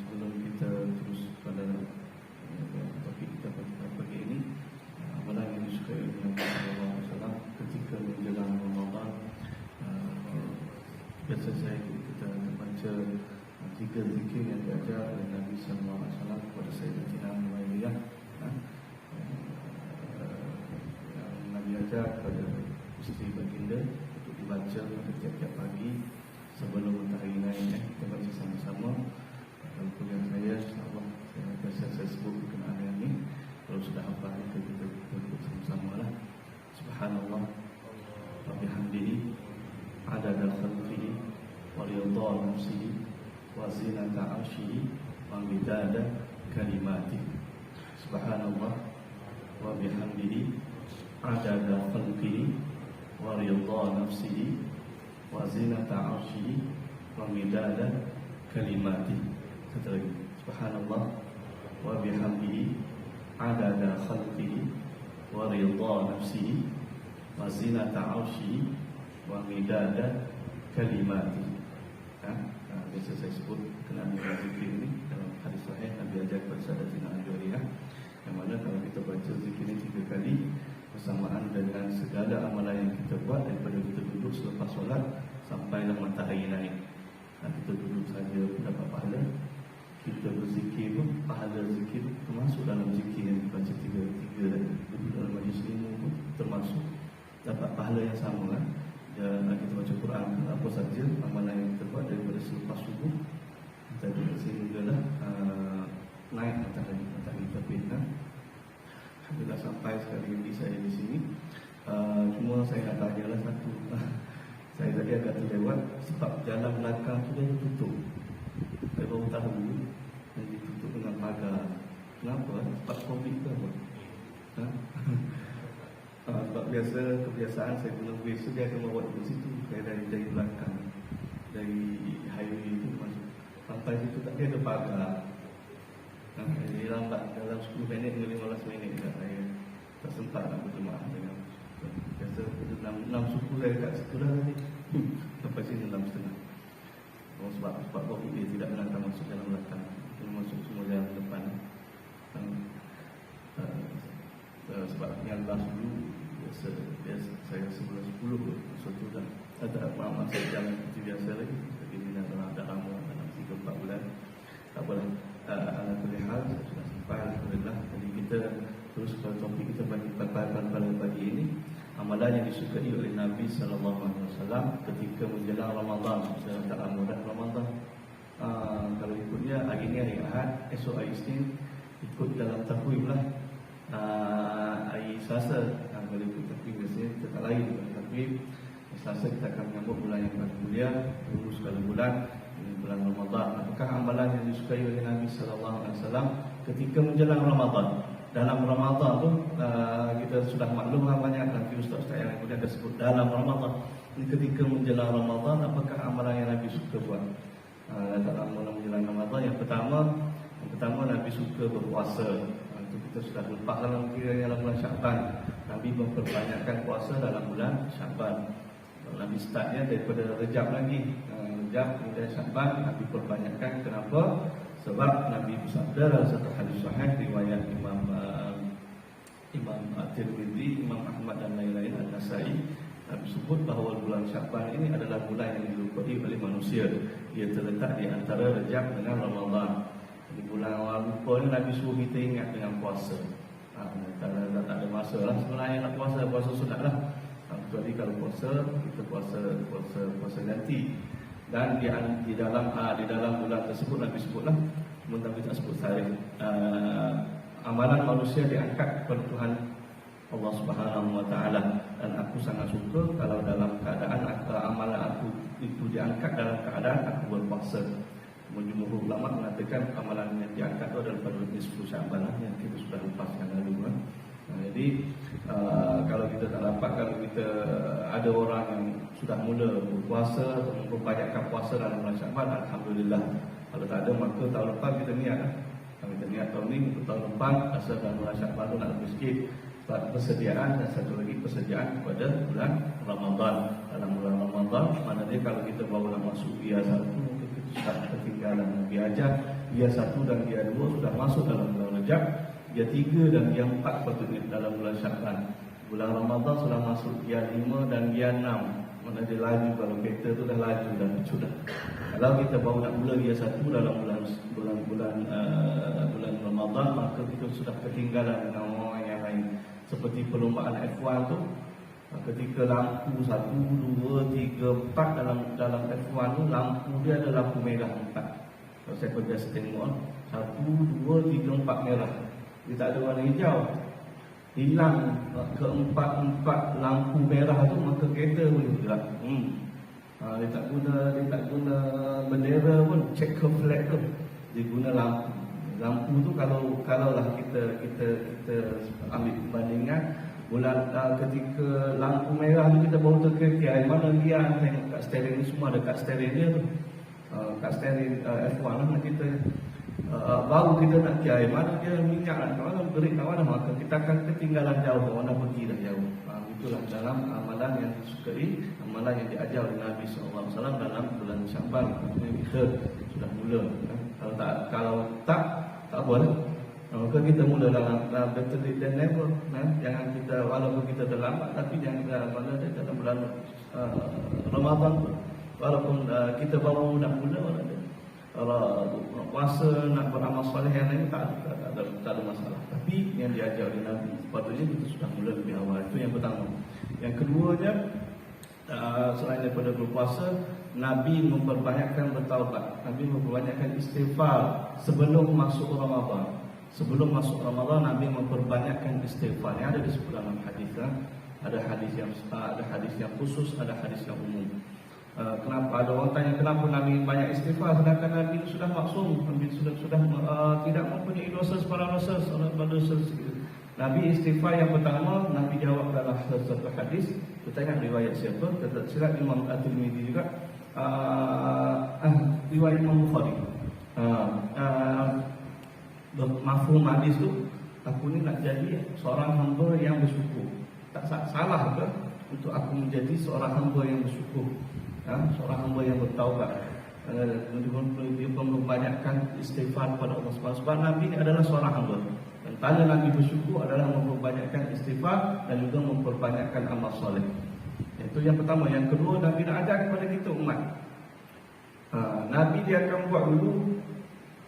Sebelum kita terus pada topik kita pagi ini, amalan yang disukai oleh Nabi Sallallahu Alaihi Wasallam ketika menjelang Ramadan. Biasa saya kita membaca 3 zikir yang diajar oleh Nabi Sallallahu Alaihi Wasallam kepada Sayyidatina Muawiyah, yang Nabi ajar kepada isteri baginda untuk dibaca pada tiap-tiap pagi sebelum matahari naik. Kita baca sama-sama. Dalam kuliah saya, insyaAllah saya sebut berkenaan dengan ini. Kalau sudah hafal kita ikut sama-sama lah. Subhanallah wa bihamdihi adada khalqihi wa ridha nafsihi wa zinata arsyihi wa midada kalimatihi. Subhanallah wa bihamdihi adada khalqihi wa ridha nafsihi wa zinata arsyihi wa midada kalimatihi. Satu lagi. Subhanallah wa bihamdihi adada khalqihi wa ridha nafsihi wa zinata arsyihi wa midada kalimatihi. Biasa saya sebut kenaan zikir ini dalam hadis sahih Nabi ajar kepada Sayyidatina Aisyah, yang mana kalau kita baca zikir ini 3 kali bersamaan dengan segala amalan yang kita buat, daripada kita duduk selepas solat sampailah matahari naik. Kita duduk saja dapat pahala. Kita berzikir pun, pahala zikir termasuk dalam zikir yang dibaca 3 tadi. Duduk dalam majlis ilmu pun termasuk dapat pahala yang sama kan. Dan kita baca Quran, apa saja amalan yang kita buat daripada selepas subuh kita duduk sehinggalah naik matahari terbit kan. Alhamdulillah sampai sekali lagi saya di sini. Cuma saya nak tanyalah satu. Saya tadi agak terlewat sebab jalan belakang tu dah tutup. Saya baru tahu yang ditutup dengan pagar. Kenapa? Sebab COVID ke apa? Sebab kebiasaan saya guna bus, dia akan bawa di situ. Saya dari belakang, dari highway itu masuk. Sampai situ tak ada pagar. Jadi lambat dalam 10 minit hingga 15 minit saya tak sempat nak berjemaah dengan biasa 6 suku saya kat situ dah tadi. Sampai sini 6.30. Sebab COVID dia tidak nak masuk dalam belakang, dia masuk semua dalam depan. Sebab yang last dulu biasa saya 11.10 suatu dah ada masa jalan seperti biasa lagi. Tapi ini dah lama dalam 3-4 bulan. Tak apalah. Alhamdulillah sudah sampai. Alhamdulillah. Jadi kita terus ke topik kita pada pagi ini, amalan yang disukai oleh Nabi Sallallahu Alaihi Wasallam ketika menjelang Ramadan. Saya tak lama dah Ramadan. Kalau ikutnya hari ini hari Ahad, esok hari Isnin, ikut dalam takwim lah. Hari Selasa, kalau ikut takwim biasanya kita tak lain dalam takwim. Selasa kita akan menyambut bulan yang paling mulia, lulus sekali bulan Ramadan. Apakah amalan yang disukai oleh Nabi Sallallahu Alaihi Wasallam ketika menjelang Ramadan? Dalam Ramadan tu kita sudah maklum banyak, nanti ustaz-ustaz yang kemudian ada sebut dalam Ramadan. ketika menjelang Ramadan, apakah amalan yang Nabi suka buat? Dalam menjelang Ramadan, yang pertama Nabi suka berpuasa. Itu kita sudah lepas dalam dalam bulan Syaban. Nabi memperbanyakkan puasa dalam bulan Syaban. Nabi startnya daripada Rejab lagi. Rejab kemudian Syaban, Nabi perbanyakkan. Kenapa? Sebab Nabi bersabda dalam satu hadis sahih riwayat Imam At-Tirmidzi, Imam Ahmad dan lain-lain, An-Nasai. Nabi sebut bahawa bulan Syaban ini adalah bulan yang dilupai oleh manusia. Ia terletak di antara Rejab dengan Ramadan. Di bulan lupa ni Nabi suruh kita ingat dengan puasa. Tak ada masa lah sebenarnya nak puasa sunat lah. Kecuali kalau kita puasa ganti. Dan di dalam bulan tersebut Nabi sebutlah, Nabi tak sebut tarikh. Amalan manusia diangkat kepada Tuhan Allah Subhanahu Wa Taala, dan aku sangat suka kalau dalam keadaan amalan aku itu diangkat dalam keadaan aku berpuasa. Jumhur ulama mengatakan amalan yang diangkat itu adalah pada nisfu Syaban yang kita sudah lepas yang lalu kan. Jadi kalau kita tak dapat, kalau kita ada orang yang sudah mula berpuasa atau memperbanyakkan puasa dalam bulan Syaban, alhamdulillah. Kalau tak ada, maka tahun lepas kita niat lah. Kita niat tahun ni untuk tahun depan, asal dalam bulan Syaban tu nak lebih sikit persediaan, dan satu lagi persediaan kepada bulan Ramadan. Dalam bulan Ramadan, maknanya kalau kita baru nak masuk biar satu, mungkin kita sudah ketinggalan biar ajar. Biar satu dan biar dua sudah masuk dalam bulan Rejab. Biar tiga dan biar empat patutnya dalam bulan Syaban. Bulan Ramadan sudah masuk biar lima dan biar enam. Mana dia laju, kalau kereta tu dah laju dan sudah. Kalau kita baru nak mula biar satu dalam bulan Ramadan, maka kita sudah ketinggalan dengan orang yang lain. Seperti perlombaan F1 tu, ketika lampu 1, 2, 3, 4 dalam F1 tu, lampu dia ada lampu merah 4. Kalau saya biasa tengok 1, 2, 3, 4 merah. Dia tak ada warna hijau. Hilang keempat lampu merah tu, maka kereta boleh bergerak. Dia tak guna bendera pun, checker flag tu. Dia guna lampu. Lampu tu kalau lah kita ambil perbandingan, ketika lampu merah tu kita baru terkerti mana dia tengok kat steering ni, semua ada kat steering dia tu. Kat steering F1 lah kita baru kita nak kira mana dia minyak lah, mana berik kat mana, maka kita akan ketinggalan jauh, mana pergi dah jauh. Itulah dalam amalan yang disukai, amalan yang diajar oleh Nabi SAW dalam bulan Syaban. Maksudnya kita sudah mula. Kalau tak boleh. Maka kita mula dalam better late than never. Jangan kita, walaupun kita terlambat, tapi jangan dalam bulan Ramadan, walaupun kita baru nak mula, kalau puasa, nak beramal soleh yang lain, tak ada masalah. Tapi yang diajar oleh Nabi, sepatutnya kita sudah mula lebih awal. Itu yang pertama. Yang keduanya, selain daripada berpuasa, Nabi memperbanyakkan bertaubat. Nabi memperbanyakkan istighfar sebelum masuk Ramadan. Sebelum masuk Ramadan, Nabi memperbanyakkan istighfar. Yang ada di dalam hadis. Ada hadis yang khusus, ada hadis yang umum. Kenapa ada orang tanya kenapa Nabi banyak istighfar, sedangkan Nabi sudah maksum, Nabi sudah tidak mempunyai dosa sebarang dosa. Nabi istighfar yang pertama, Nabi jawab dalam satu hadis. Kita ingat riwayat siapa? Silap Imam At-Tirmidzi juga. Riwayat Imam Bukhari. Mafhum hadis tu, aku ni nak jadi seorang hamba yang bersyukur. Tak salah ke untuk aku menjadi seorang hamba yang bersyukur, seorang hamba yang bertaubat. Dia memperbanyakkan istighfar kepada Allah SWT. Sebab Nabi ini adalah seorang hamba, dan tanda Nabi bersyukur adalah memperbanyakkan istighfar dan juga memperbanyakkan amal soleh. Itu yang pertama. Yang kedua, Nabi nak ajar kepada kita umat. Nabi dia akan buat dulu,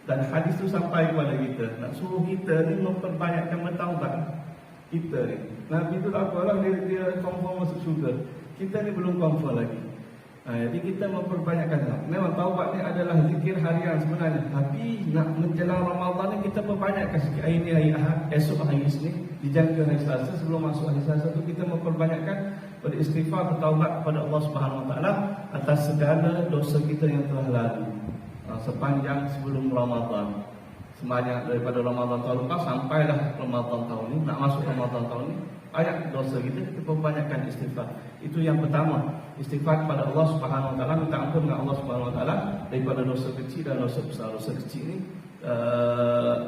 dan hadis itu sampai kepada kita, nak suruh kita ni memperbanyakkan bertaubat. Kita ni, Nabi tu apalah, dia confirm masuk syurga. Kita ni belum confirm lagi. Jadi kita memperbanyakkan. Memang taubat ni adalah zikir harian sebenarnya, tapi nak menjelang Ramadan ni kita perbanyakkan sikit. Hari ni hari Ahad, esok hari Isnin, dijangka hari Selasa. Sebelum masuk hari Selasa tu kita memperbanyakkan beristighfar, bertaubat kepada Allah Subhanahu Wa Taala atas segala dosa kita yang telah lalu sepanjang sebelum Ramadan. sebanyak daripada Ramadan tahun lepas sampailah Ramadan tahun ini, nak masuk Ramadan tahun ini, banyak dosa kita perbanyakkan istighfar. Itu yang pertama, istighfar kepada Allah Subhanahu Wa Taala, minta ampun dengan Allah Subhanahu Wa Taala daripada dosa kecil dan dosa besar. Dosa kecil ini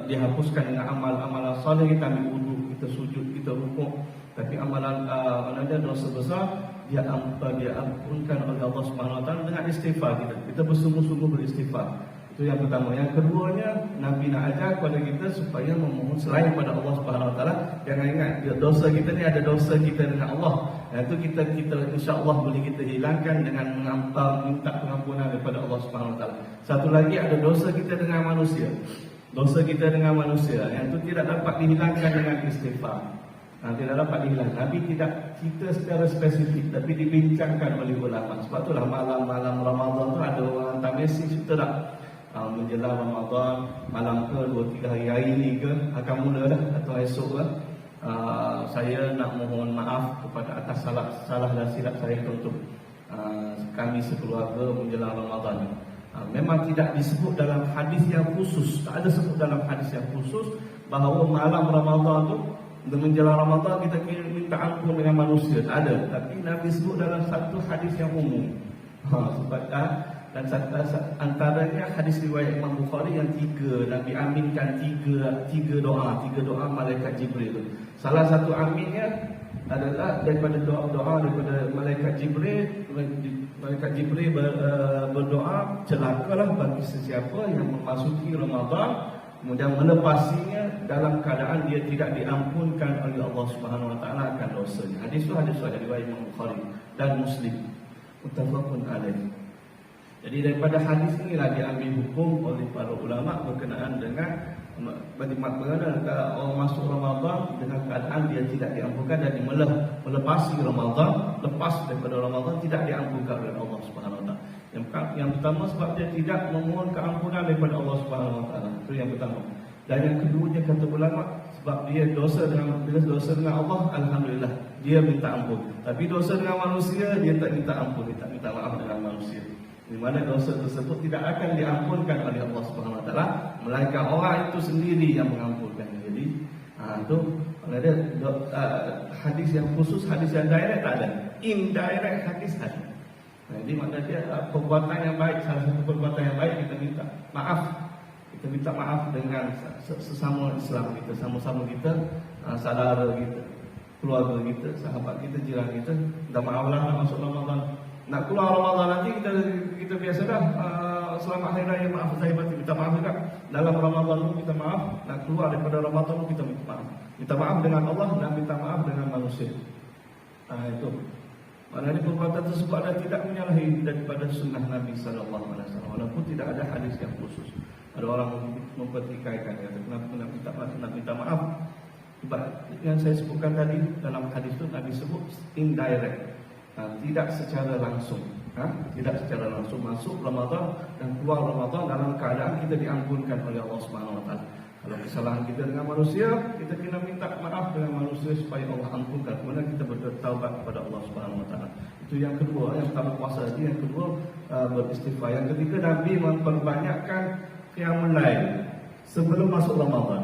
dihapuskan dengan amal-amalan soleh, kita ambil wudu, kita sujud, kita rukuk. Tapi amalan ada dosa besar dia ampunkan oleh Allah Subhanahu Wa Taala dengan istighfar kita. Kita bersungguh-sungguh beristighfar. Itu yang pertama. Yang keduanya, Nabi nak ajar kepada kita supaya memohon selain pada Allah Subhanahu Wa Taala. Jangan ingat dosa kita ni ada dosa kita dengan Allah. Itu kita insya-Allah boleh kita hilangkan dengan minta pengampunan daripada Allah Subhanahu Wa Taala. Satu lagi, ada dosa kita dengan manusia. Dosa kita dengan manusia yang itu tidak dapat dihilangkan dengan istighfar. Tidak dapat dihilangkan. Nabi tidak cerita secara spesifik, tapi dibincangkan oleh ulama. Sebab itulah malam-malam Ramadan tu ada orang hantar mesej kita tak menjelang Ramadan, malam ke 2-3 hari ni ke akan mula dah atau esok ke, saya nak mohon maaf kepada atas salah dan silap saya untuk kami sekeluarga menjelang Ramadan. Memang tidak disebut dalam hadis yang khusus, tak ada sebut dalam hadis yang khusus bahawa malam Ramadan tu menjelang Ramadan kita minta ampun dengan manusia, tak ada. Tapi Nabi sebut dalam satu hadis yang umum. Sebab dan antaranya hadis riwayat Imam Bukhari yang 3 Nabi aminkan tiga doa malaikat Jibril. Salah satu aminnya adalah daripada doa daripada malaikat Jibril. Malaikat Jibril berdoa, celakalah bagi sesiapa yang memasuki Ramadan kemudian melepasinya dalam keadaan dia tidak diampunkan oleh Allah Subhanahu Wa Taala akan dosanya. Hadis itu hadis riwayat Imam Bukhari dan Muslim, muttafaqun alaih. Jadi daripada hadis inilah diambil hukum oleh para ulama berkenaan dengan bagaimana orang masuk Ramadan dengan keadaan dia tidak diampunkan dan melepasi Ramadan, lepas daripada Ramadan tidak diampunkan oleh Allah Subhanahu Wa Taala. Yang pertama sebab dia tidak memohon keampunan daripada Allah Subhanahu Wa Taala. Itu yang pertama. Dan yang keduanya kata ulama, sebab dia dosa dengan Allah, alhamdulillah dia minta ampun. Tapi dosa dengan manusia dia tak minta ampun, dia tak minta maaf dengan manusia. Di mana dosa tersebut tidak akan diampunkan oleh Allah Subhanahu Wa Taala, melainkan orang itu sendiri yang mengampunkan. Jadi itu ada hadis yang khusus, hadis yang direct tak ada. Indirect hadis ada. Jadi maknanya perbuatan yang baik, salah satu perbuatan yang baik kita minta maaf. Kita minta maaf dengan sesama Islam kita, sama-sama kita, saudara kita, keluarga kita, sahabat kita, jiran kita. Minta maaflah nak masuk Ramadan. Nak keluar Ramadan nanti kita biasa dah selamat hari raya, maaf saya batin, minta maaf juga. Dalam Ramadan pun kita maaf, nak keluar daripada Ramadan pun kita minta maaf. Minta maaf dengan Allah dan minta maaf dengan manusia. Itu. Maknanya perbuatan tersebut adalah tidak menyalahi daripada sunnah Nabi sallallahu alaihi wasallam, walaupun tidak ada hadis yang khusus. Ada orang mempertikaikan, kata kenapa nak minta maaf? Sebab yang saya sebutkan tadi dalam hadis itu Nabi sebut indirect. Tidak secara langsung, tidak secara langsung masuk Ramadan dan keluar Ramadan dalam keadaan kita diampunkan oleh Allah Subhanahu Wa Taala. Kalau kesalahan kita dengan manusia, kita kena minta maaf dengan manusia supaya Allah ampunkan. Kemudian kita bertaubat kepada Allah Subhanahu Wa Taala. Itu yang kedua. Yang pertama puasa tadi, yang kedua beristighfar. Yang ketiga Nabi memperbanyakkan qiyamul lail sebelum masuk Ramadan.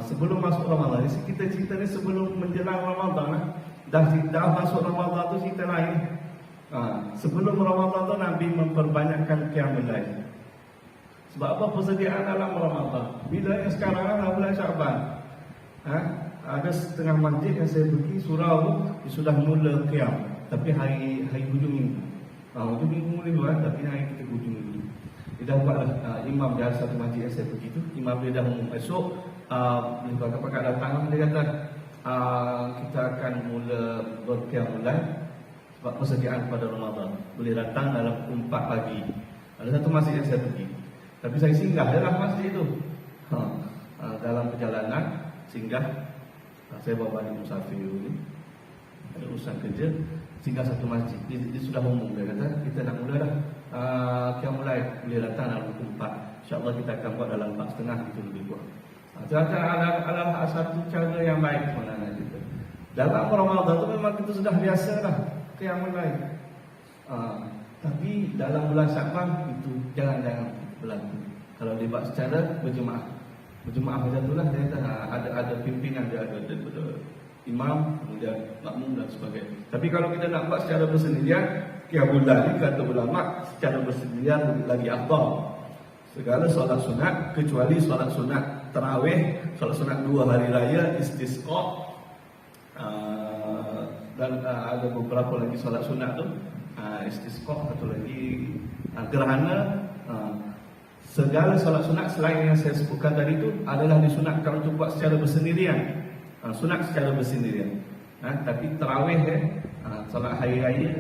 Sebelum masuk Ramadan, kita cerita ni sebelum menjelang Ramadan. Dah masuk Ramadan tu cerita lain. Sebelum Ramadan tu Nabi memperbanyakkan qiyamul lail. Sebab apa? Persediaan dalam Ramadan. Bila yang sekarang dah bulan Syaban. Ada setengah masjid yang saya pergi surau dia sudah mula qiyam, tapi hari hujung minggu. Hujung minggu mula dulu tapi hari kita hujung minggu. Dia dah buatlah imam di satu masjid yang saya pergi tu, imam dia dah umum esok bila pakak datang dia kata kita akan mula berqiyam mulai sebab persediaan pada Ramadan. Boleh datang dalam 4 pagi. Ada satu masjid yang saya pergi, tapi saya singgah dalam masjid itu. Dalam perjalanan singgah, saya bawa balik musafir ni, ada urusan kerja, singgah satu masjid. Dia sudah umum, dia kata kita nak mula dah qiyam mulai, boleh datang dalam 4. InsyaAllah kita akan buat dalam 4.30 itu lebih kurang. Adalah satu cara yang baik sebenarnya kita. Dalam Ramadan itu memang kita sudah biasa dah qiyamul lail. Tapi dalam bulan Syaban itu jangan berlaku. Kalau dibuat secara berjemaah. berjemaah macam itulah dia ada pimpinan, dia ada imam, kemudian makmum dan sebagainya. Tapi kalau kita nak buat secara bersendirian, qiyamul lail kata ulama secara bersendirian lagi afdal. Segala solat sunat kecuali solat sunat tarawih, solat sunat 2 hari raya, istisqa, dan ada beberapa lagi solat sunat tu, istisqa, satu lagi gerhana. Segala solat sunat selain yang saya sebutkan tadi itu adalah disunatkan untuk buat secara bersendirian. Sunat secara bersendirian. Tapi tarawih, solat hari raya,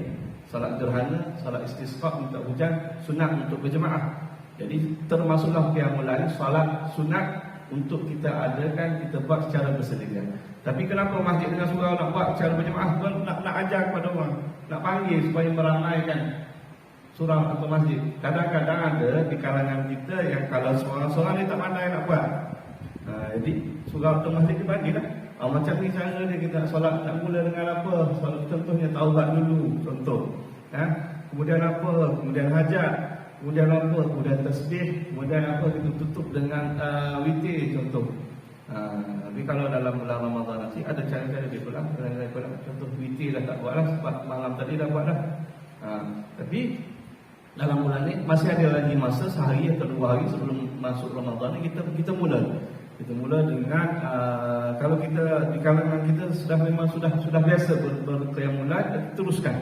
solat gerhana, solat istisqa, minta hujan, sunat untuk berjemaah. Jadi termasuklah qiyamul lail, solat sunat untuk kita adakan, kita buat secara bersendirian. Tapi kenapa masjid dengan surau nak buat secara berjemaah? Nak ajar kepada orang, nak panggil supaya meramaikan surau atau masjid. Kadang-kadang ada di kalangan kita yang kalau seorang-seorang dia tak pandai nak buat, jadi surau atau masjid dia panggil lah. Macam ni cara dia, kita solat nak mula dengan apa? Solat contohnya taubat dulu, contoh. Kemudian apa? Kemudian hajat, kemudian apa? Kemudian tasbih, kemudian apa? Kita tutup dengan witir, contoh. Tapi kalau dalam bulan Ramadan nanti ada cara-cara dia pulang, contoh witir dah tak buat lah, sebab malam tadi dah buat lah. Tapi dalam bulan ni masih ada lagi masa sehari atau 2 hari sebelum masuk Ramadan ni kita mula. Kita mula dengan kalau kita di kalangan kita sudah biasa berqiyamul lail, teruskan.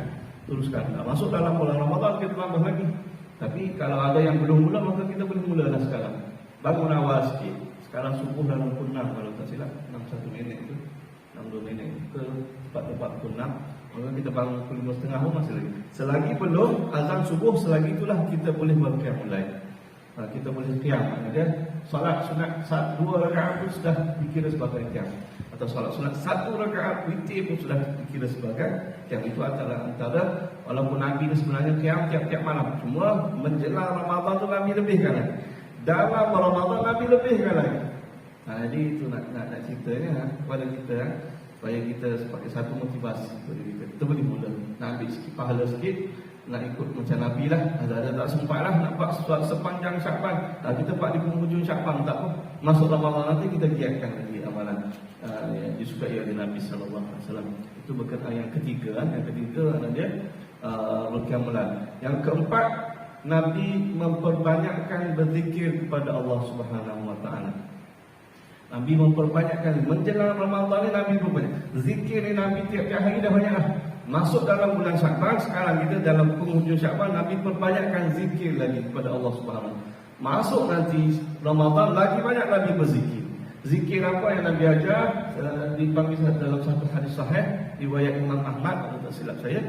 Masuk dalam bulan Ramadan kita tambah lagi. Tapi kalau ada yang belum mula, maka kita boleh mula dah sekarang. Bangun awal sikit. Sekarang subuh dalam pukul 6 kalau tak silap, 61 minit itu, 62 minit ke tepat pukul 6. Maka kita bangun pukul 5.30 pun masih lagi. Selagi belum azan subuh, selagi itulah kita boleh berqiyamul lail. Kita boleh qiyam. Kemudian solat sunat 2 rakaat pun sudah dikira sebagai qiyam. Atau solat sunat 1 rakaat witir pun sudah dikira sebagai qiyam. Itu antara walaupun Nabi itu sebenarnya qiyam tiap-tiap malam. Cuma menjelang Ramadan tu Nabi lebihkan lagi. Dalam Ramadan Nabi lebihkan lagi. Jadi itu nak ceritanya kepada kita, supaya kita sebagai satu motivasi kepada kita. Kita boleh mula nak ambil sikit pahala sikit, nak ikut macam Nabi lah. Ada tak sempat lah nak buat sepanjang Syaban. Kita buat di penghujung Syaban tak apa. Masuk Ramadan nanti kita giatkan lagi amalan disukai oleh Nabi SAW. Itu berkaitan yang ketiga. Yang ketiga adalah dia qiyamul lail. Yang keempat, Nabi memperbanyakkan berzikir kepada Allah Subhanahu Wa Taala. Nabi memperbanyakkan menjelang Ramadan ni, Nabi berbanyak zikir ni. Nabi tiap-tiap hari dah banyak lah. Masuk dalam bulan Syaban, sekarang kita dalam penghujung Syaban, Nabi perbanyakkan zikir lagi kepada Allah Subhanahu. Masuk nanti Ramadan lagi banyak Nabi berzikir. Zikir apa yang Nabi ajar dipanggil dalam satu hadis sahih riwayat Imam Ahmad, kalau tak silap saya,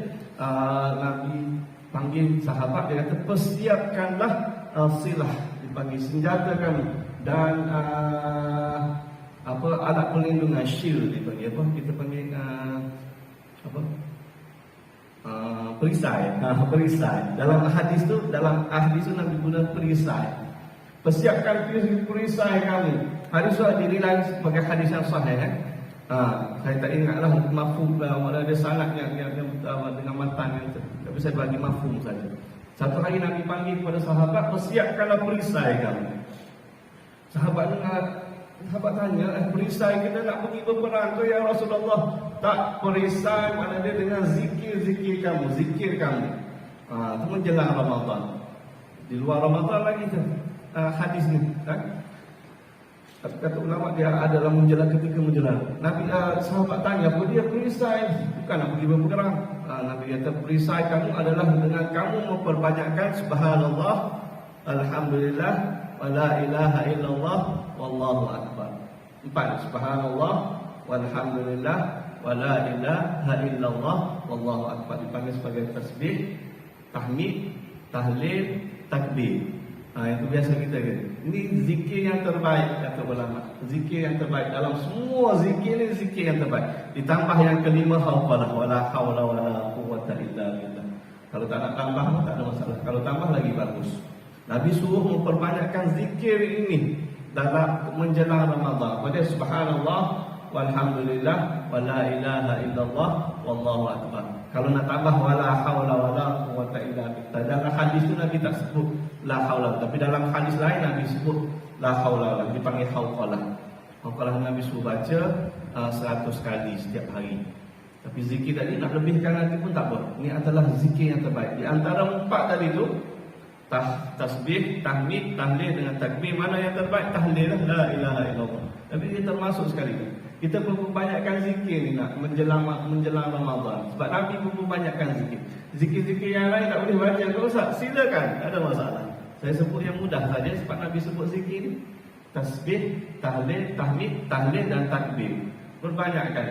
Nabi panggil sahabat, dia kata persiapkanlah silah, dipanggil senjata kamu, dan alat perlindungan, shield dipanggil apa? Kita panggil perisai. Perisai. Dalam hadis tu Nabi guna perisai. Persiapkan perisai kamu. Hadis tu dinilai sebagai hadis yang sahih. Saya tak ingatlah mafhum ada sanad yang dengan matan yang tapi saya bagi mafhum saja. Satu hari Nabi panggil kepada sahabat, persiapkanlah perisai kamu. Sahabat tanya, perisai kita nak pergi berperang tu ya Rasulullah? Tak, perisai mana dia dengan zikir kamu. Itu menjelang Ramadan. Di luar Ramadan lagi tu hadis ni kan? Kata ulama dia adalah ketika menjelang. Nabi sahabat tanya, apa dia perisai? Bukan nak pergi berperang. Nabi kata perisai kamu adalah dengan kamu memperbanyakkan subhanallah, alhamdulillah, wa la ilaha illallah, wallahu akbar. 4, subhanallah, walhamdulillah, wa la ilaha illallah, wallahu akbar. Dipanggil sebagai tasbih, tahmid, tahlil, takbir. Itu biasa kita kan. Ini zikir yang terbaik kata ulama. Zikir yang terbaik dalam semua zikir ni, zikir yang terbaik. Ditambah yang kelima, wala haula wala quwwata illa billah. Kalau tak nak tambah tak ada masalah. Kalau tambah lagi bagus. Nabi suruh memperbanyakkan zikir ini dalam menjelang Ramadan. Pada subhanallah, walhamdulillah, wala ilaha illallah, wallahu akbar. Kalau nak tambah wala haula wala quwwata illa billah. Dalam hadis tu Nabi tak sebut la haula, tapi dalam hadis lain Nabi sebut la haula, dipanggil hauqalah. Hauqalah Nabi suruh baca 100 kali setiap hari. Tapi zikir tadi nak lebihkan lagi pun tak apa. Ini adalah zikir yang terbaik. Di antara 4 tadi tu, tasbih, tahmid, tahlil dengan takbir, mana yang terbaik? Tahlil lah, la ilaha illallah. Tapi dia termasuk sekali. Kita perbanyakkan zikir ni nak menjelang Ramadan. Sebab Nabi pun perbanyakkan zikir. Zikir-zikir yang lain tak boleh baca ke Ustaz? Silakan, tak ada masalah. Saya sebut yang mudah saja sebab Nabi sebut zikir ni. Tasbih, tahlil, tahmid, tahlil dan takbir. Perbanyakkan.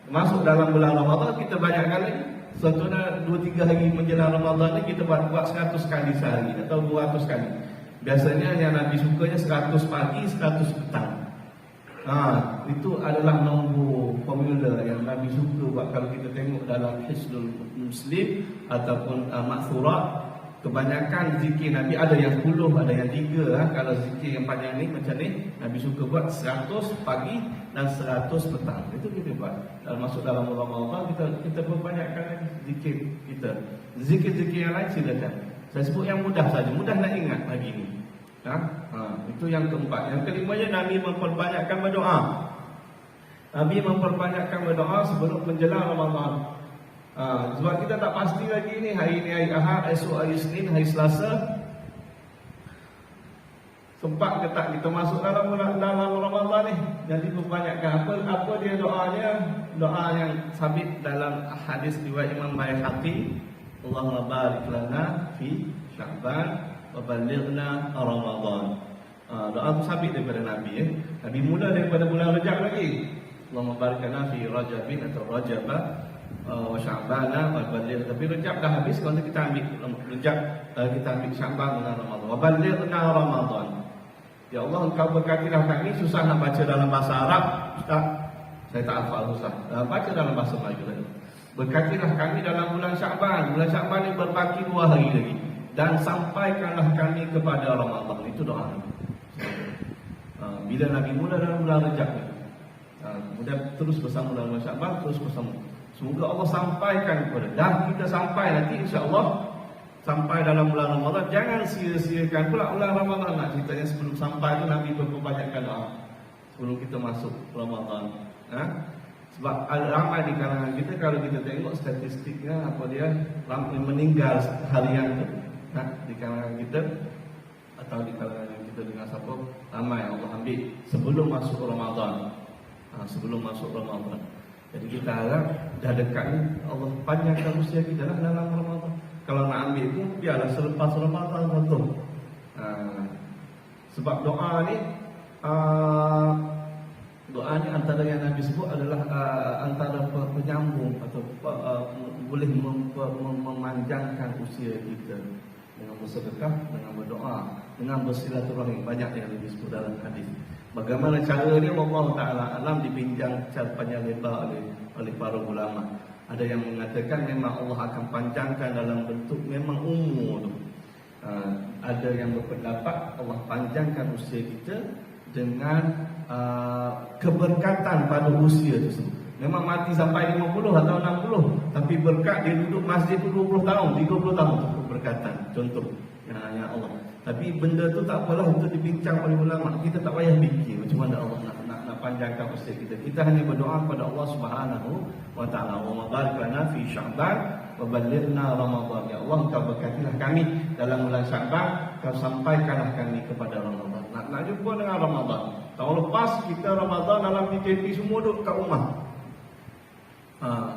Masuk dalam bulan Ramadan kita banyakkan lagi. Contohnya 2-3 hari menjelang Ramadan ni kita buat 100 kali sehari atau 200 kali. Biasanya yang Nabi sukanya 100 pagi, 100 petang. Itu adalah nombor formula yang Nabi suka buat. Kalau kita tengok dalam Hisnul Muslim ataupun Ma'thurat, kebanyakan zikir Nabi ada yang 10, ada yang 3. Kalau zikir yang panjang ni macam ni, Nabi suka buat 100 pagi dan 100 petang. Itu kita buat. Dalam masuk dalam Ramadan kita perbanyakkan lagi zikir kita. Zikir-zikir yang lain silakan. Saya sebut yang mudah saja, mudah nak ingat pagi ni. Itu yang keempat. Yang kelimanya Nabi memperbanyakkan berdoa. Nabi memperbanyakkan berdoa sebelum menjelang Ramadan. Sebab kita tak pasti lagi ni, hari ni hari Ahad, esok hari Isnin, hari Selasa. Sempat ke tak kita masuk dalam Ramadan ni? Jadi perbanyakkan apa dia doanya? Doa yang sabit dalam hadis riwayat Imam Baihaqi, Allahumma barik lana fi Sya'ban wa ballighna Ramadan. Doa tu sabit daripada Nabi. Nabi mula daripada bulan Rajab lagi. Allahumma barik lana fi Rajabin atau Rajabah wa Sya'bana wa balligh. Tapi Rajab dah habis, kalau kita ambil Rajab, kita ambil Sya'ban dengan Ramadan. Wa ballighna Ramadan. Ya Allah, engkau berkatilah kami. Susah nak baca dalam bahasa Arab, Ustaz. Saya tak hafal susah. Baca dalam bahasa Melayu lagi. Berkatilah kami dalam bulan Sya'ban. Bulan Sya'ban ni berbaki 2 hari lagi. Dan sampaikanlah kami kepada Ramadan. Itu doa. Bila Nabi mula dalam bulan Rajab ni, kemudian terus bersama dalam bulan Sya'ban, terus bersama. Semoga Allah sampaikan kepada. Dan kita sampai nanti insya-Allah sampai dalam bulan Ramadan. Jangan sia-siakan pula bulan Ramadan. Nak ceritanya sebelum sampai tu Nabi berbanyakkan doa sebelum kita masuk Ramadan. Sebab ramai di kalangan kita, kalau kita tengok statistiknya apa dia, ramai meninggal harian tu di kalangan kita atau di kalangan kita dengan siapa, ramai Allah ambil sebelum masuk Ramadan. Sebelum masuk Ramadan. Jadi kita harap dah dekat ni Allah panjangkan usia kita dalam Ramadan. Kalau nak ambil pun biarlah selepas Ramadan contoh. Sebab doa ni antara yang Nabi sebut adalah antara penyambung atau boleh memanjangkan usia kita dengan bersedekah, dengan berdoa, dengan bersilaturahim. Banyak yang disebut dalam hadis. Bagaimana cara dia, Allah Ta'ala alam, dibincang cara panjang lebar oleh para ulama. Ada yang mengatakan memang Allah akan panjangkan dalam bentuk memang umur tu. Ada yang berpendapat Allah panjangkan usia kita dengan keberkatan pada usia tersebut. Memang mati sampai 50 atau 60, tapi berkat dia duduk masjid tu 20 tahun, 30 tahun tu keberkatan. Contoh ya Allah. Tapi benda tu tak apalah, untuk dibincang oleh ulama. Kita tak payah fikir macam mana Allah nak panjangkan usia kita. Kita hanya berdoa kepada Allah Subhanahu wa Ta'ala. Wa barik lana fi Sya'ban wa ballighna Ramadan. Ya Allah, Kau berkatilah kami dalam bulan Sya'ban, Kau sampaikanlah kami kepada Ramadan. Nak jumpa dengan Ramadan. Tahun lepas kita Ramadan dalam PKP semua duduk kat rumah.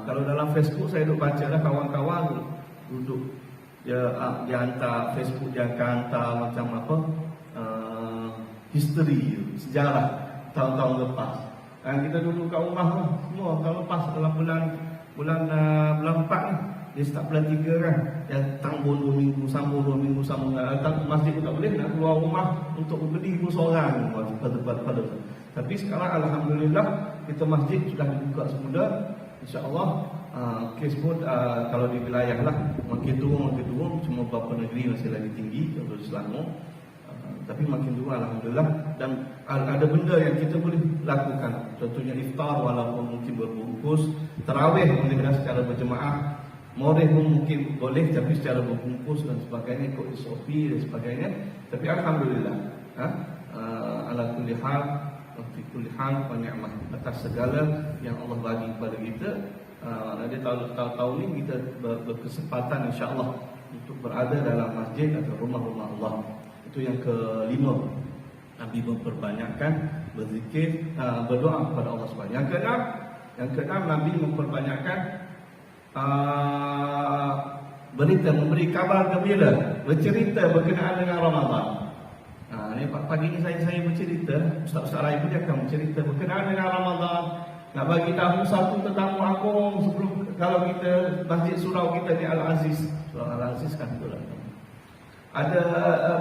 Kalau dalam Facebook saya duduk baca lah, kawan-kawan duduk dia hantar Facebook, dia akan hantar macam apa, history, sejarah tahun-tahun lepas. Kita duduk kat rumah lah semua tahun lepas dalam bulan 4 ni. Dia start bulan 3 kan, dia tanggung 2 minggu, sambung 2 minggu, sambung. Datang masjid pun tak boleh, nak keluar rumah untuk beli pun seorang pada. Tapi sekarang Alhamdulillah kita masjid sudah dibuka semula. InsyaAllah kes pun kalau di wilayah lah makin turun. Cuma beberapa negeri masih lagi tinggi, contoh Selangor. Tapi makin turun Alhamdulillah. Dan ada benda yang kita boleh lakukan. Contohnya iftar walaupun mungkin berbungkus, tarawih boleh secara berjemaah, Moreh pun mungkin boleh tapi secara berbungkus dan sebagainya, ikut SOP dan sebagainya. Tapi Alhamdulillah Ala kulli hal fi kulli hal wa ni'mah, atas segala yang Allah bagi kepada kita. Nanti tahun ini kita berkesempatan insya-Allah untuk berada dalam masjid atau rumah-rumah Allah. Itu yang kelima. Nabi memperbanyakkan berzikir, berdoa kepada Allah Subhanahu. Yang keenam Nabi memperbanyakkan berita, memberi kabar gembira, bercerita berkenaan dengan Ramadan. Ini pagi ini saya bercerita, Ustaz Rai pun akan bercerita berkenaan dengan Ramadan. Nak bagi tahu satu tetamu agung sebelum, kalau kita masjid surau kita ni Al-Aziz, surau Al-Aziz kan betul. Ada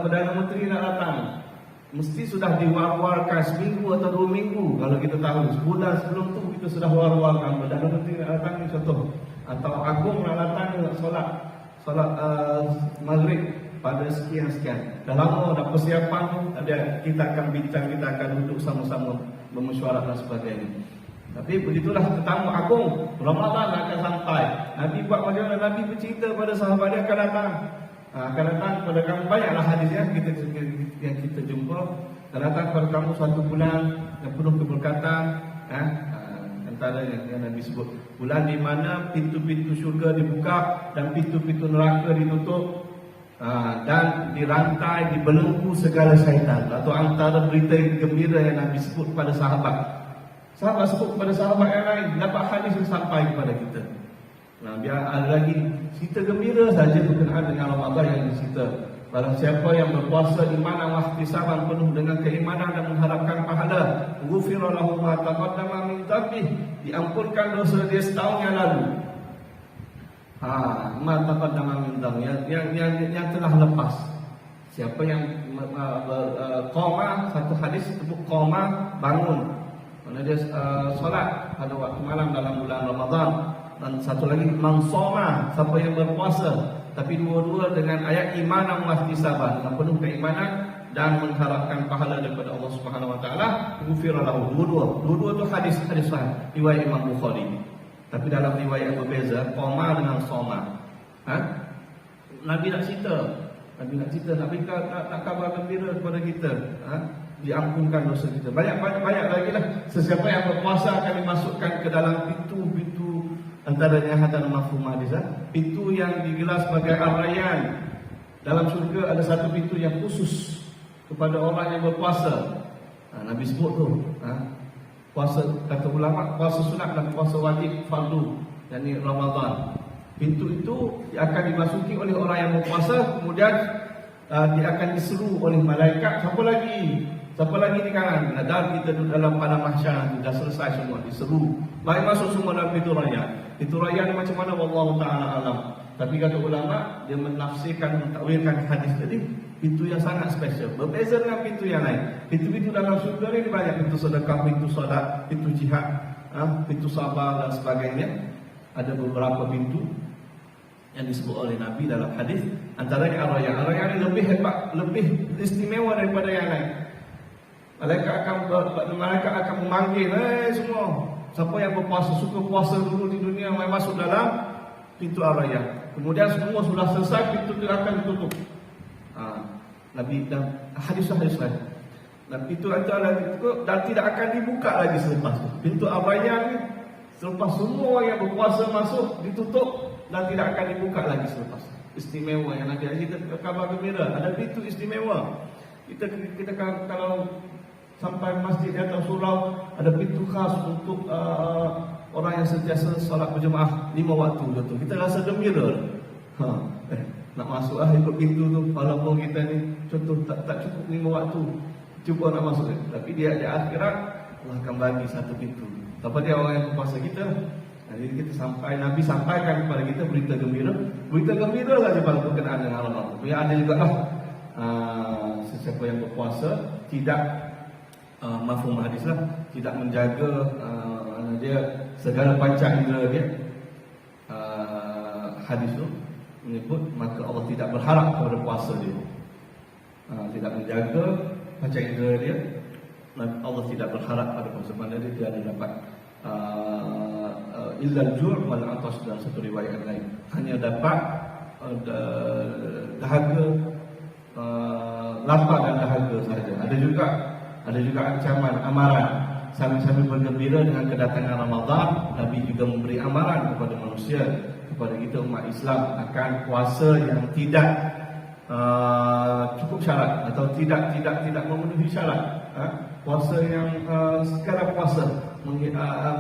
Perdana Menteri nak datang, mesti sudah diwar-warkan seminggu atau 2 minggu. Kalau kita tahu sebulan sebelum tu kita sudah war-warkan Perdana Menteri nak datang ni, contoh, atau agung nak datang solat maghrib pada sekian-sekian. Dah lama dah persiapan tu, ada kita akan bincang, kita akan duduk sama-sama bermesyuarat dan sebagainya. Tapi begitulah tetamu agung, Ramadan akan sampai. Nabi buat macam mana? Nabi bercerita pada sahabat dia akan datang. Akan datang kepada kamu, banyaklah hadis yang kita jumpa. Akan datang kepada kamu suatu bulan yang penuh keberkatan. Antara yang Nabi sebut, bulan di mana pintu-pintu syurga dibuka dan pintu-pintu neraka ditutup. Dan dirantai, dibelenggu segala syaitan. Atau antara berita gembira yang Nabi sebut kepada sahabat. Sahabat sebut kepada sahabat yang lain, dapat hadis yang sampai kepada kita. Biar ada lagi cerita gembira saja berkenaan dengan Ramadan yang dicerita. Barang siapa yang berpuasa imanan wa ihtisaban, penuh dengan keimanan dan mengharapkan pahala, ghufira lahu ma taqaddama min dhanbihi, diampunkan dosa dia setahun yang lalu. Ma taqaddama min dhanbihi, yang telah lepas. Siapa yang qama, satu hadis sebut qama, bangun. Mana dia solat pada waktu malam dalam bulan Ramadan. Dan satu lagi mansoma, siapa yang berpuasa. Tapi dua-dua dengan ayat imanan wa ihtisaban, dengan penuh keimanan dan mengharapkan pahala daripada Allah Subhanahu wa taala, ghufira lahu. Dua-dua tu hadis sahih riwayat Imam Bukhari. Tapi dalam riwayat berbeza, qoma dengan soma. Nabi nak cerita, Nabi nak kabar gembira kepada kita. Diampunkan dosa kita. Banyak lagi lah. Sesiapa yang berpuasa akan dimasukkan ke dalam pintu-pintu, antaranya hadan mafhum hadis. Pintu yang digelar sebagai Ar-Rayyan. Dalam syurga ada satu pintu yang khusus kepada orang yang berpuasa. Nabi sebut tu. Puasa, kata ulama, puasa sunat dan puasa wajib fardu, yakni Ramadan. Pintu itu akan dimasuki oleh orang yang berpuasa, kemudian dia akan diseru oleh malaikat. Siapa lagi di kanan? Dan kita duduk dalam padang mahsyar, dah selesai semua, diseru. Mari masuk semua dalam pintu raya. Pintu raya ni macam mana? Wallahu ta'ala alam. Tapi kata ulama, dia menafsirkan, mentakwilkan hadis tadi, pintu yang sangat spesial. Berbeza dengan pintu yang lain. Pintu-pintu dalam syurga ni banyak. Pintu sedekah, pintu solat, pintu jihad, pintu sabar dan sebagainya. Ada beberapa pintu yang disebut oleh Nabi dalam hadis. Antaranya Ar-Rayyan. Ar-Rayyan ni lebih hebat, lebih istimewa daripada yang lain. Malaikat akan memanggil, semua, siapa yang berpuasa, suka puasa dulu di dunia, mari masuk dalam pintu Ar-Rayyan. Kemudian semua sudah selesai, pintu itu akan ditutup. Nabi dan hadis lain. Dan pintu itu dan tidak akan dibuka lagi selepas itu. Pintu Ar-Rayyan ni, selepas semua yang berpuasa masuk, ditutup dan tidak akan dibuka lagi selepas. Istimewa yang Nabi kita kabar gembira. Ada pintu istimewa. Kita kalau sampai masjid atau surau, ada pintu khas untuk orang yang sentiasa solat berjemaah 5 waktu contoh. Kita rasa gembira. Nak masuk ikut pintu tu, walaupun kita ni contoh tak cukup 5 waktu, cuba nak masuk. Tapi dia di akhirat Allah akan bagi satu pintu. Siapa dia orang yang berpuasa kita? Jadi kita Nabi sampaikan kepada kita berita gembira saja pada berkenaan dengan Ramadan. Tapi ada juga sesiapa yang berpuasa tidak mafhum hadis lah, tidak menjaga dia segala panca indera dia. Hadis tu menyebut maka Allah tidak berharap kepada puasa dia. Tidak menjaga panca indera dia, Allah tidak berharap pada puasa. Mana dia ada dapat illa al-ju' wal 'atash dalam satu riwayat lain. Hanya dapat dahaga, lapar dan dahaga saja. Ada juga ancaman, amaran. Sambil-sambil bergembira dengan kedatangan Ramadan, Nabi juga memberi amaran kepada manusia, kepada kita umat Islam, akan puasa yang tidak cukup syarat atau tidak memenuhi syarat. Puasa yang sekadar puasa,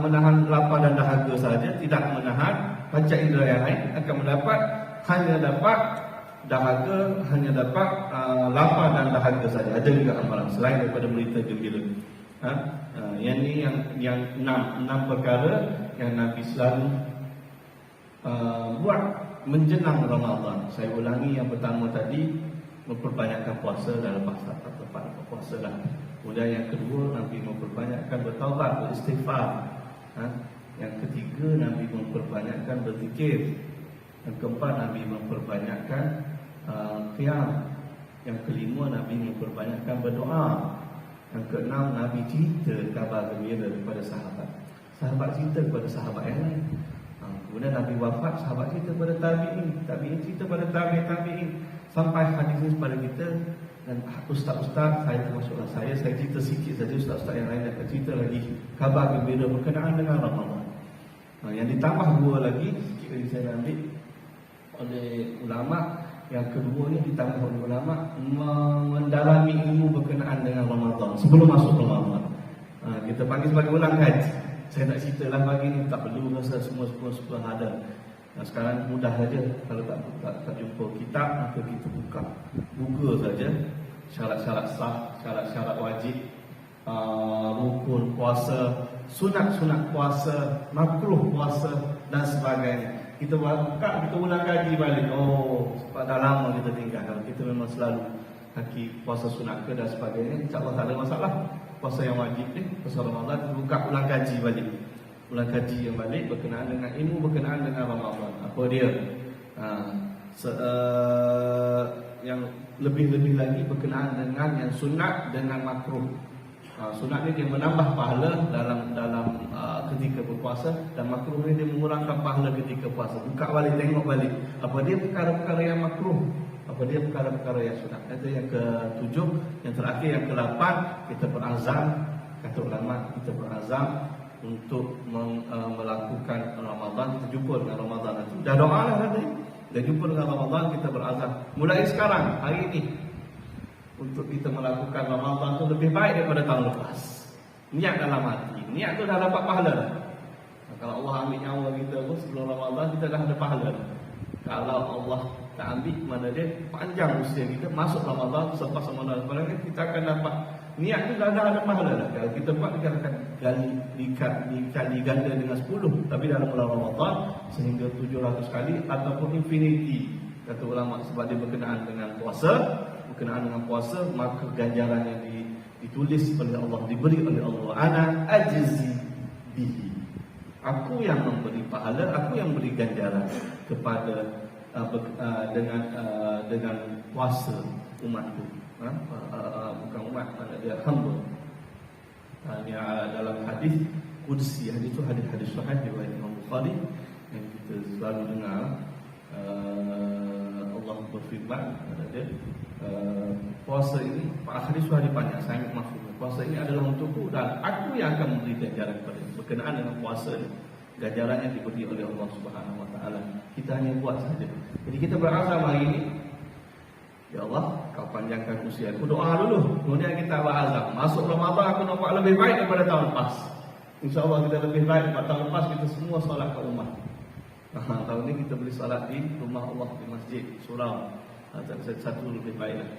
menahan lapar dan dahaga saja, tidak menahan panca indera yang lain, akan hanya dapat dahaga, hanya dapat lapar dan dahaga saja. Ada juga amalan selain daripada berita gembira. Yang ni yang enam perkara yang Nabi selalu buat menjelang Ramadan. Saya ulangi, yang pertama tadi memperbanyakkan puasa dan lepas tepat puasa dah. Kemudian yang kedua, Nabi memperbanyakkan bertaubat, beristighfar. Yang ketiga, Nabi memperbanyakkan berzikir. Yang keempat, Nabi memperbanyakkan qiyam. Yang kelima, Nabi memperbanyakkan berdoa. Yang keenam, Nabi cerita kabar gembira kepada sahabat. Sahabat cerita kepada sahabat yang lain. Kemudian Nabi wafat, sahabat cerita kepada tabi'in cerita kepada tabi'in, sampai hadis kepada kita. Dan ustaz-ustaz, saya termasuklah saya cerita sikit saja, ustaz-ustaz yang lain akan cerita lagi kabar gembira berkenaan dengan Ramadan. Yang ditambah dua lagi, sikit lagi saya ambil oleh ulama. Yang kedua ni ditambah oleh ulama, mendalami ilmu berkenaan dengan Ramadan sebelum masuk Ramadan. Kita panggil sebagai ulang kaji. Saya nak ceritalah pagi ni, tak perlu rasa semua ada. Sekarang mudah saja, kalau tak jumpa kitab, maka kita buka saja syarat-syarat sah, syarat-syarat wajib, rukun puasa, sunat-sunat puasa, makruh puasa dan sebagainya. Kita buka, kita ulang kaji balik. Dah lama kita tinggal. Kalau kita memang selalu kaki puasa sunat ke dan sebagainya, insya-Allah tak ada masalah. Puasa yang wajib ni, puasa Ramadan, buka ulang kaji balik. Ulang kaji yang balik berkenaan dengan ilmu berkenaan dengan Ramadan. Apa dia? Yang lebih-lebih lagi berkenaan dengan yang sunat dengan makruh. Sunat ni dia menambah pahala dalam ketika berpuasa, dan makruh ni dia mengurangkan pahala ketika puasa. Buka balik, tengok balik. Apa dia perkara-perkara yang makruh, apa dia perkara-perkara yang sunat. Itu yang ke-7. Yang terakhir, yang ke-8, kita berazam. Kata ulama, kita berazam untuk melakukan Ramadan. Kita jumpa dengan Ramadan itu. Dah doa lah tadi. Dah jumpa dengan Ramadan, kita berazam. Mulai sekarang, hari ini, untuk kita melakukan Ramadan itu lebih baik daripada tahun lepas. Niat dalam hati. Niat tu dah dapat pahala. Kalau Allah ambil nyawa kita pun sebelum Ramadan, kita dah ada pahala. Kalau Allah tak ambil, mana dia panjang usia kita, masuk Ramadan, selepas Ramadan kita akan dapat. Niat tu dah ada pahala dah. Kalau kita buat, kita akan dikali ganda dengan 10. Tapi dalam bulan Ramadan sehingga 700 kali ataupun infinity, kata ulama, sebab dia berkenaan dengan puasa. Berkenaan dengan puasa, maka ganjaran yang ditulis oleh Allah, diberi oleh Allah, ana ajzi bihi, aku yang memberi pahala, aku yang beri ganjaran kepada dengan puasa umatku. Bukan umat, dia hamba. Ini dalam hadis qudsi. Hadis itu hadis sahih riwayat Imam Bukhari yang kita selalu dengar. Allah berfirman kepada dia, puasa ini, hadis hari banyak, saya ambil maksud, puasa ini adalah untukku dan aku yang akan memberi ganjaran kepada dia. Berkenaan dengan puasa ini, ganjaran yang diberi oleh Allah Subhanahu Wa Taala, kita hanya buat saja. Jadi kita berazam hari ini, ya Allah, kau panjangkan usia aku, doa dulu, kemudian kita berazam, masuk Ramadan aku nampak lebih baik daripada tahun lepas. InsyaAllah kita lebih baik daripada tahun lepas. Kita semua solat kat rumah. Tahun ni kita boleh solat di rumah Allah, di masjid, surau. Satu lebih baik lah.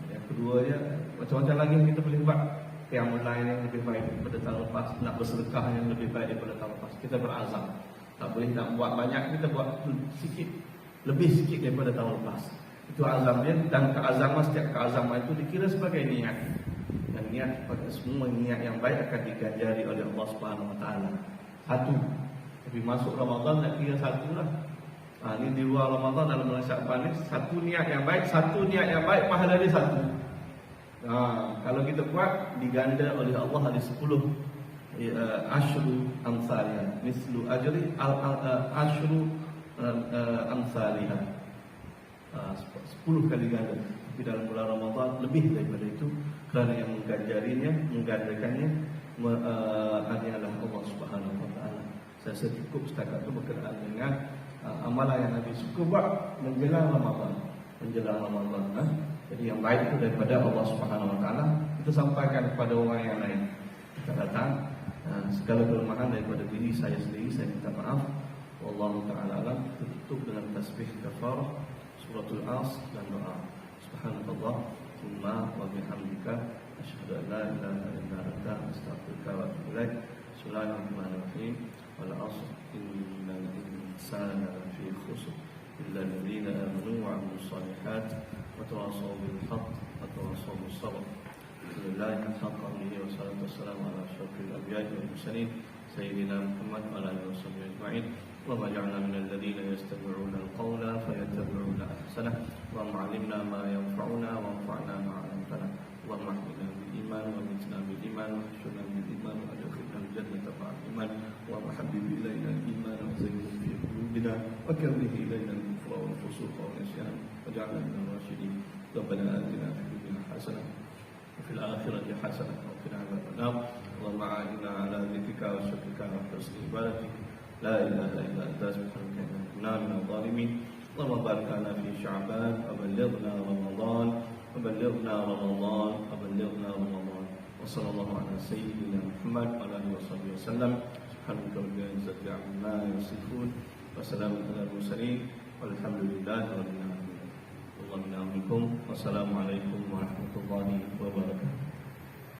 Yang kedua ya, macam-macam lagi yang kita boleh buat. Yang lain yang lebih baik daripada tahun lepas, nak bersedekah yang lebih baik daripada tahun lepas. Kita berazam. Tak boleh nak buat banyak, kita buat sikit, lebih sikit daripada tahun lepas. Itu azam dia. Dan keazaman, setiap keazaman itu dikira sebagai niat. Dan niat pada semua niat yang baik akan diganjari oleh Allah Subhanahu Wa Taala. Satu. Tapi masuk Ramadan nak kira satu lah. Ini di luar Ramadan, dalam bulan Syaban ni, satu niat yang baik, pahala dia satu. Kalau kita buat, diganda oleh Allah ada 10 asyru amsalihah, mislu ajri asyru amsalihah, 10 kali ganda. di dalam bulan Ramadan, lebih daripada itu, kerana yang menggandakannya adalah Allah Subhanahu Wa Taala. Saya rasa cukup setakat itu berkenaan dengan amalan yang Nabi suka buat menjelang Ramadan. Jadi yang baik itu daripada Allah Subhanahu Wa Taala, kita sampaikan kepada orang yang lain. Kita datang segala kelemahan daripada diri saya sendiri, saya minta maaf. Wallahu ta'ala alam. Tutup dengan tasbih kafarah, suratul As dan doa. Subhanallah thumma wa bihamdika asyhadu an la ilaha illa anta astaghfiruka wa atubu ilaik. Bismillahirrahmanirrahim. Wal 'asr innal insana lafi khusr illa alladhina amanu wa 'amilus shalihat wa tawassaw bil haqq wa tawassaw bis sabr. Bismillahirrahmanirrahim. Wassalatu wassalamu ala asyrafil anbiya'i wal mursalin sayyidina Muhammad wa ala alihi washabbihi ajma'in. Allahumma ij'alna minal ladzina yastami'una al-qawla fayattabi'una ahsanah. Allahumma 'allimna ma yanfa'una wanfa'na ma 'allamtana. Allahumma ihdina bil iman wa mitna bil iman wa ihshurna bil iman wa adkhilna al jannata ma'al iman. Allahumma habbib ilayna al iman wa zayyinhu fi qulubina wa karrih ilayna al kufra wal fusuqa wal 'isyan waj'alna minal rashidin. Rabbana atina fid dunya hasanah وفي الآخرة حسنة وقنا عذاب النار. اللهم أعنا على ذكرك وشكرك وحسن عبادتك. لا إله إلا أنت سبحانك إنا كنا من الظالمين. اللهم بارك لنا في شعبان وبلغنا رمضان وصلى الله على سيدنا محمد وعلى آله وصحبه وسلم. سبحانك رب العزة عما يصفون وسلام على المرسلين والحمد لله رب العالمين. Wassalamualaikum warahmatullahi wabarakatuh.